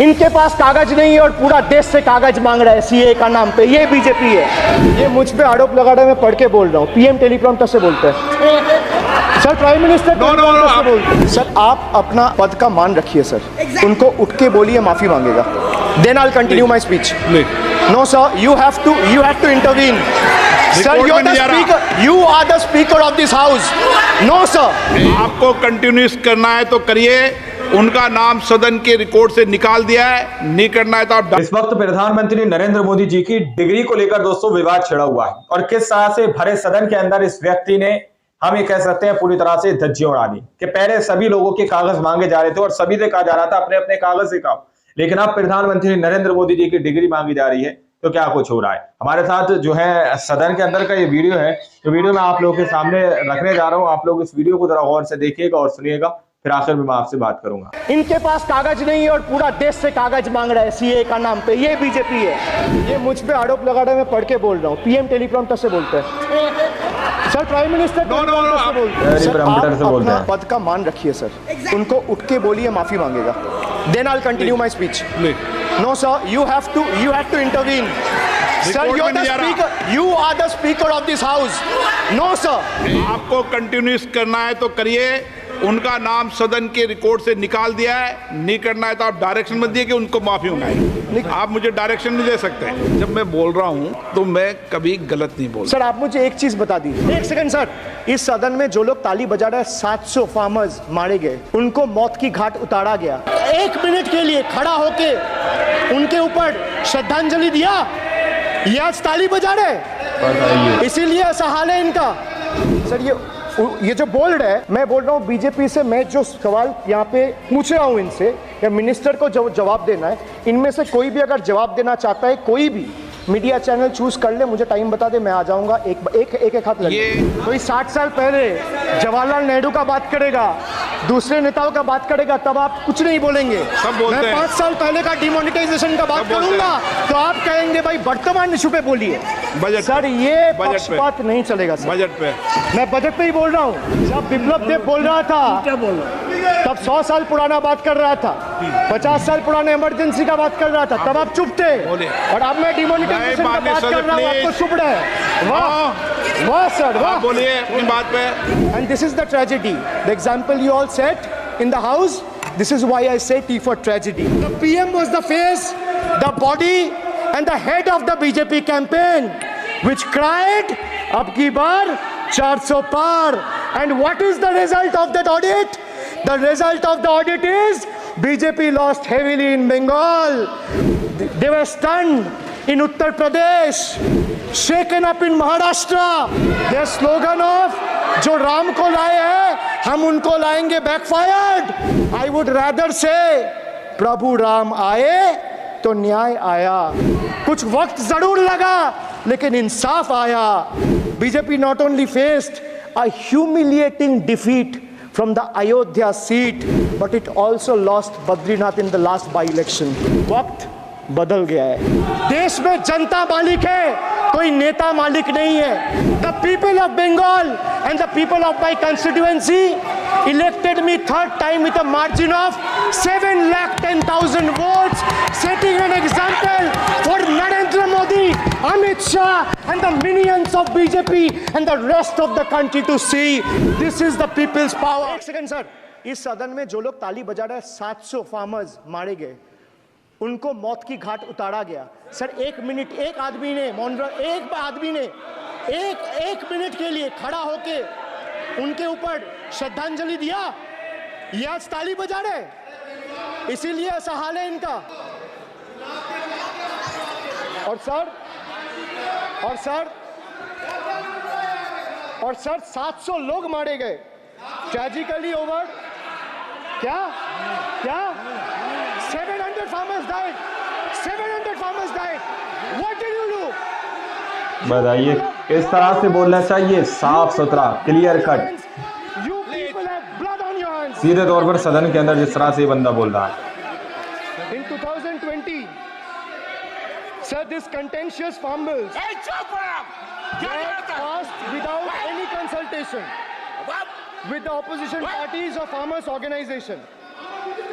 इनके पास कागज नहीं है और पूरा देश से कागज मांग रहा है सीए का नाम पे। ये बीजेपी है। ये मुझ पे आरोप लगा रहा है, मैं पढ़ के बोल रहा हूँ। पीएम टेलीप्रॉम्प्टर से बोलते हैं सर, प्राइम मिनिस्टर टेलीप्रॉम्प्टर से बोलते हैं सर। आप अपना पद का मान रखिए सर। उनको उठ के बोलिए माफी मांगेगा। Then I will continue my speech. No sir, you have to intervene. Sir, you are the speaker of this house. No sir, आपको कंटिन्यूस करना है तो करिए। उनका नाम सदन के रिकॉर्ड से निकाल दिया है, नहीं करना है तो आप। इस वक्त प्रधानमंत्री नरेंद्र मोदी जी की डिग्री को लेकर दोस्तों विवाद छिड़ा हुआ है और किस तरह से भरे सदन के अंदर इस व्यक्ति ने, हम ये कह सकते हैं, पूरी तरह से धज्जियां उड़ा दी कि पहले सभी लोगों के कागज मांगे जा रहे थे और सभी से कहा जा रहा था अपने अपने कागज दिखाओ, लेकिन अब प्रधानमंत्री नरेंद्र मोदी जी की डिग्री मांगी जा रही है। तो क्या कुछ हो रहा है? हमारे साथ जो है सदन के अंदर का ये वीडियो है, तो वीडियो मैं आप लोगों के सामने रखने जा रहा हूँ। आप लोग इस वीडियो को जरा गौर से देखिएगा और सुनिएगा, फिर आखिर में मैं आपसे बात करूंगा। इनके पास कागज नहीं है और पूरा देश से कागज मांग रहा है सीए का नाम पे। ये बीजेपी है। ये मुझ पे आरोप लगा रहा है, मैं पढ़ के बोल रहा हूँ। पीएम टेलीप्रॉम्प्टर से बोलते हैं सर, प्राइम मिनिस्टर टेलीप्रॉम्प्टर से बोलते हैं सर। आप अपना पद का मान रखिए सर। उनको उठ के बोलिए माफी मांगेगा। Then I will continue my speech. No sir, you have to intervene. Sir, you are the speaker of this house. No sir. आपको कंटिन्यूस करना है तो करिए। उनका नाम सदन के रिकॉर्ड से निकाल दिया है, नहीं करना है तो आप डायरेक्शन मत दिए कि उनको माफी मंगाए। आप मुझे डायरेक्शन नहीं दे सकते। जब मैं बोल रहा हूं तो मैं कभी गलत नहीं बोल। सर, आप मुझे एक चीज बता दीजिए। एक सेकंड सर। इस सदन में जो लोग ताली बजा रहे हैं, 700 फार्मर्स मारे गए, उनको मौत की घाट उतारा गया। 1 मिनट के लिए खड़ा होके उनके ऊपर श्रद्धांजलि दिया, ये आज ताली बजा रहे, इसीलिए ऐसा हाल है इनका। सर, ये जो बोल रहे हैं, मैं बोल रहा हूँ बीजेपी से, मैं जो सवाल यहाँ पे पूछ रहा हूँ इनसे, या मिनिस्टर को जो जवाब देना है, इनमें से कोई भी अगर जवाब देना चाहता है, कोई भी मीडिया चैनल चूज कर ले, मुझे टाइम बता दे, मैं आ जाऊंगा। एक हाथ लगे। कोई 60 साल पहले जवाहरलाल नेहरू का बात करेगा, दूसरे नेताओं का बात करेगा, तब आप कुछ नहीं बोलेंगे। मैं 5 साल पहले का डिमोनेटाइजेशन का बात करूंगा तो आप कहेंगे भाई वर्तमान इशू पे बोलिए। सर, ये पक्षपात नहीं चलेगा सर। बजट पे मैं बजट पे ही बोल रहा हूँ। जब विप्लव देव बोल रहा था तब 100 साल पुराना बात कर रहा था, 50 साल पुराने इमरजेंसी का बात कर रहा था, तब आप चुप थे। और अब मैं डिमोनेटाइजेशन का बात कर रहा हूँ, आपको चुप रहे। वाह वाह सर, वाह। बोलिए अपनी बात पे। And this is the tragedy. The example you all set in the house, this is why I say T for tragedy. The PM was the face, the body and the head of the BJP campaign, which cried, "Ab ki baar 400 par." And what is the result of that audit? The result of the audit is BJP lost heavily in Bengal. They were stunned in Uttar Pradesh, shaken up in Maharashtra. Their slogan of जो राम को लाए हैं हम उनको लाएंगे backfired. I would rather say प्रभु राम आए तो न्याय आया। कुछ वक्त जरूर लगा लेकिन इंसाफ आया। BJP not only faced a humiliating defeat from the Ayodhya seat, but it also lost Badrinath in the last by-election. वक्त बदल गया है। देश में जनता मालिक है, कोई नेता मालिक नहीं है। The people of Bengal and the people of my constituency elected me 3rd time with a margin of 7,10,000 votes, setting an example for Narendra Modi, Amit Shah and the minions of BJP and the rest of the country to see. This is the people's power. एक second sir, इस सदन में जो लोग ताली बजा रहे हैं, 700 फार्मर्स मारे गए, उनको मौत की घाट उतारा गया। सर, 1 मिनट, एक आदमी ने एक मिनट के लिए खड़ा होके उनके ऊपर श्रद्धांजलि दिया, ये आज ताली बजा रहे, इसीलिए ऐसा हाल है इनका। और सर 700 लोग मारे गए, ट्रेजिकली ओवर। क्या 700 farmers died. 700 farmers died. What did you do? बताइए किस तरह से बोलना चाहिए, साफ सुथरा, clear cut, You people have blood on your hands. सीधे तौर पर सदन के अंदर जिस तरह से ये बंदा बोल रहा है। In 2020, sir, this contentious farm bills were passed without any consultation with the opposition parties or farmers' organization.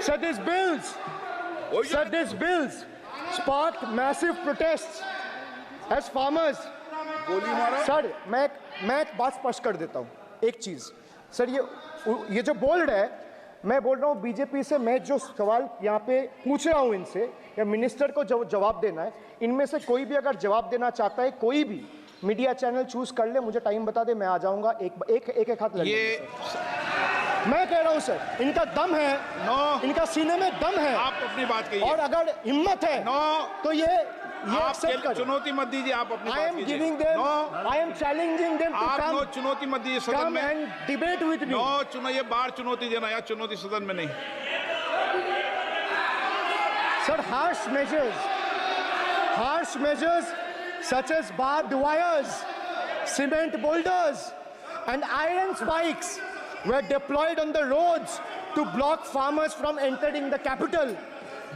Sir, these bills Sir, these bills sparked massive protests as farmers. Sir मैं एक बात स्पष्ट कर देता हूँ, एक चीज सर, ये जो बोल रहा है, मैं बोल रहा हूँ बीजेपी से, मैं जो सवाल यहाँ पे पूछ रहा हूँ इनसे, या मिनिस्टर को जवाब देना है, इनमें से कोई भी अगर जवाब देना चाहता है, कोई भी मीडिया चैनल चूज कर ले, मुझे टाइम बता दे, मैं आ जाऊंगा, एक हाथ लग मैं कह रहा हूं सर, इनका दम है, इनका सीने में दम है, आप अपनी बात कहिए, और अगर हिम्मत है तो ये आप चुनौती मत दीजिए, आप अपनी बात कीजिए। I am challenging them to come, चुनौती मत दीजिए सदन come में, and debate with me. ये बार चुनौती देना, या चुनौती सदन में नहीं। Sir, harsh measures such as barbed wires, cement boulders and iron spikes were deployed on the roads to block farmers from entering the capital.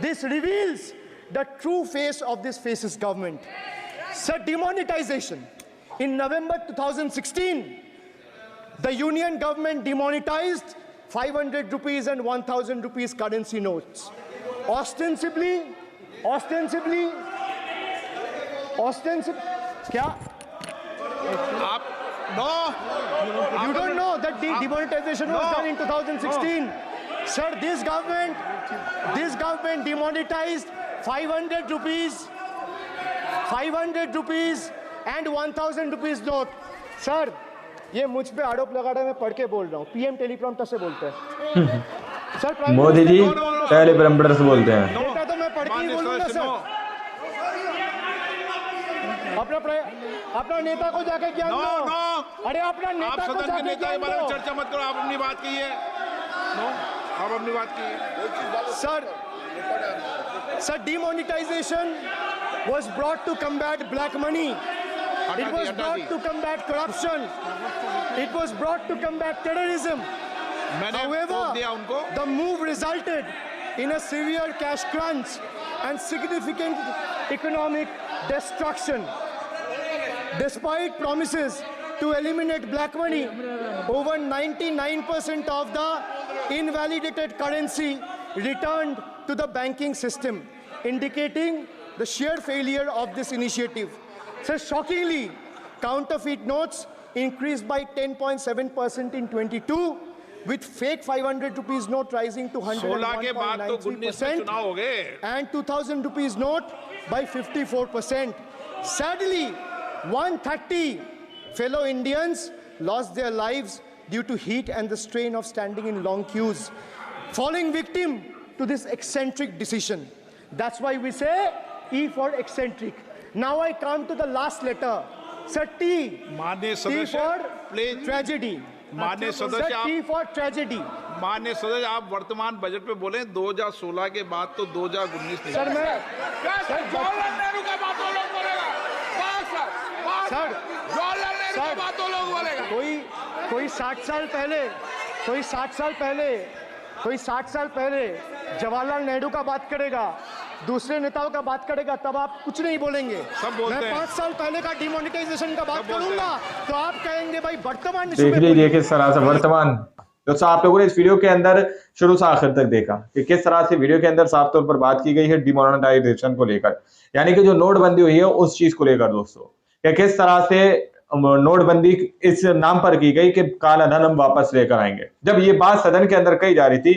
This reveals the true face of this fascist government. Sir, demonetization. In November 2016, the union government demonetized 500 rupees and 1000 rupees currency notes. Ostensibly, क्या? You don't know that the demonetization was done in 2016. Sir, this government demonetized 500 rupees and 1000 rupees note. Sir, ये मुझ पे आरोप लगा रहा है, मैं पढ़ के बोल रहा हूँ, पीएम टेलीप्रॉम्प्टर से बोलते हैं। सर, मोदी जी टेलीप्रॉम्प्टर से बोलते हैं। बेटा तो मैं पढ़ के ही बोलूंगा सर। अपना नेता को जाके ज्ञान दो। अरे अपना नेता को जाके ज्ञान दो। चर्चा मत करो, आप अपनी बात कीजिए। आप अपनी बात कीजिए। Sir, demonetization was brought to combat black money. It was brought to combat corruption. It was brought to combat terrorism. However, the move resulted in a severe cash crunch and significant economic destruction. Despite promises to eliminate black money, over 99% of the invalidated currency returned to the banking system, indicating the sheer failure of this initiative. So shockingly, counterfeit notes increased by 10.7% in 22, with fake 500 rupees note rising to 101.93% and 2000 rupees note by 54%. Sadly, 130 fellow Indians lost their lives due to heat and the strain of standing in long queues, falling victim to this eccentric decision. That's why we say E for eccentric. Now I come to the last letter. Sir, T. T for tragedy. माननीय सदस्य, T for tragedy. माननीय सदस्य, आप वर्तमान budget पे बोले 2016 के बाद तो 2019 नहीं। सर मैं जवाहरलाल नेहरू का बात तो लोग बोलेगा। सर जवाहरलाल नेहरू का बात तो लोग बोलेगा। कोई 60 साल पहले जवाहरलाल नेहरू का बात करेगा, दूसरे नेताओं का बात करेगा, तब आप कुछ नहीं बोलेंगे। मैं 5 साल पहले का डिमोनेटाइजेशन का बात करूंगा तो आप कहेंगे भाई वर्तमान। देख लीजिए किस तरह से वर्तमान, दोस्तों आप लोगों ने इस वीडियो के अंदर शुरू से आखिर तक देखा कि किस तरह से वीडियो के अंदर साफ तौर पर बात की गई है डिमोनेटाइजेशन को लेकर, यानी कि जो नोटबंदी हुई है उस चीज को लेकर दोस्तों, कि किस तरह से नोटबंदी इस नाम पर की गई कि काला धन हम वापस लेकर आएंगे। जब ये बात सदन के अंदर कही जा रही थी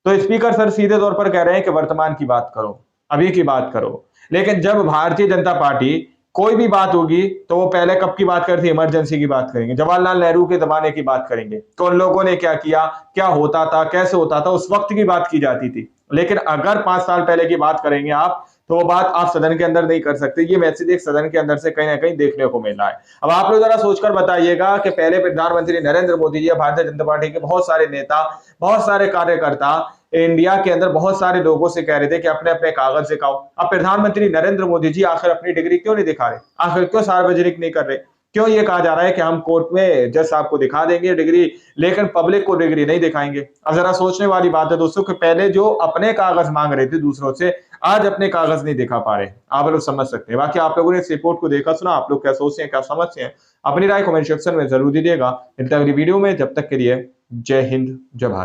तो स्पीकर सर सीधे तौर पर कह रहे हैं कि वर्तमान की बात करो, अभी की बात करो। लेकिन जब भारतीय जनता पार्टी कोई भी बात होगी तो वो पहले कब की बात करती है? इमरजेंसी की बात करेंगे, जवाहरलाल नेहरू के जमाने की बात करेंगे, तो उन लोगों ने क्या किया, क्या होता था, कैसे होता था, उस वक्त की बात की जाती थी। लेकिन अगर 5 साल पहले की बात करेंगे आप तो वो बात आप सदन के अंदर नहीं कर सकते। ये मैसेज एक सदन के अंदर से कहीं ना कहीं देखने को मिल रहा है। अब आप लोग जरा सोचकर बताइएगा कि पहले प्रधानमंत्री नरेंद्र मोदी जी, भारतीय जनता पार्टी के बहुत सारे नेता, बहुत सारे कार्यकर्ता इंडिया के अंदर बहुत सारे लोगों से कह रहे थे कि अपने अपने कागज दिखाओ। अब प्रधानमंत्री नरेंद्र मोदी जी आखिर अपनी डिग्री क्यों नहीं दिखा रहे, आखिर क्यों सार्वजनिक नहीं कर रहे? क्यों ये कहा जा रहा है कि हम कोर्ट में जज साहब को दिखा देंगे डिग्री, लेकिन पब्लिक को डिग्री नहीं दिखाएंगे? अब जरा सोचने वाली बात है दोस्तों कि पहले जो अपने कागज मांग रहे थे दूसरों से, आज अपने कागज नहीं दिखा पा रहे। आप लोग समझ सकते हैं। बाकी आप लोगों ने इस रिपोर्ट को देखा सुना, आप लोग क्या सोचते हैं, क्या समझते हैं, अपनी राय कमेंट सेक्शन में जरूर दीजिएगा। मिलते हैं अगली वीडियो में, जब तक के लिए जय हिंद, जय भारत।